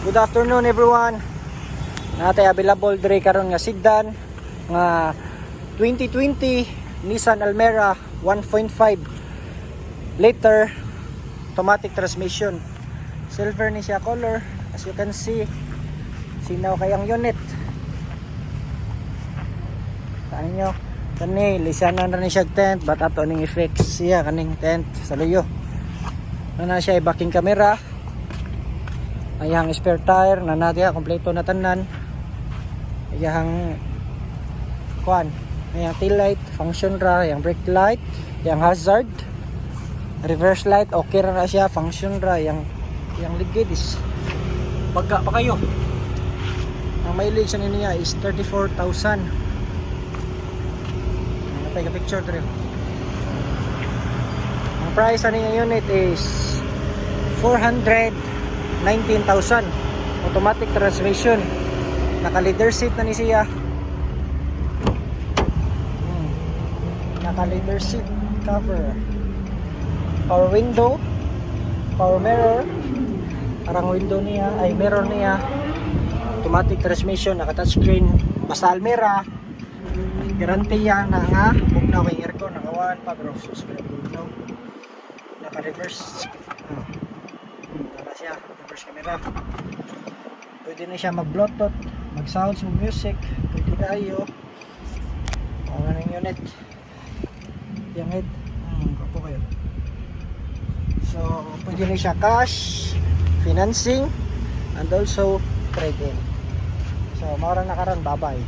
Good afternoon everyone. Natay available dire karon nga sedan nga 2020 Nissan Almera 1.5 liter automatic transmission. Silver ni siya color. As you can see, sinaw kayang unit. Ano nyo? Kani, lisanan na ni siya tent, but ato ning effects siya kaning tent sa luyo. Na siya backing camera. Ayang spare tire na natin kompleto na tanan. Ayang kuan, ayang tail light function ra, ayang brake light, ayang hazard, reverse light okay ra na siya, function ra, ayang ligid is pagka pa kayo. Ang mileage niya is 34,000. Napay ka picture dito. Ang price niya unit is 419,000. Automatic transmission. Naka leather seat na ni siya. Naka leather seat cover. Power window, power mirror. Parang window niya ay mirror niya. Automatic transmission, naka touchscreen. Basta Almera. Guarantee yan na nga bugnaw kay aircon, nakawan pa pero susunod bugnaw. Naka reverse. Wala siya, reverse camera. Pwede na siya mag bluetooth, mag sounds, mag music, pwede kayo. Ang anong unit. Yung head, kapo kayo. So, pwede na siya cash, financing, and also trade-in. So, maura na karon, bye-bye.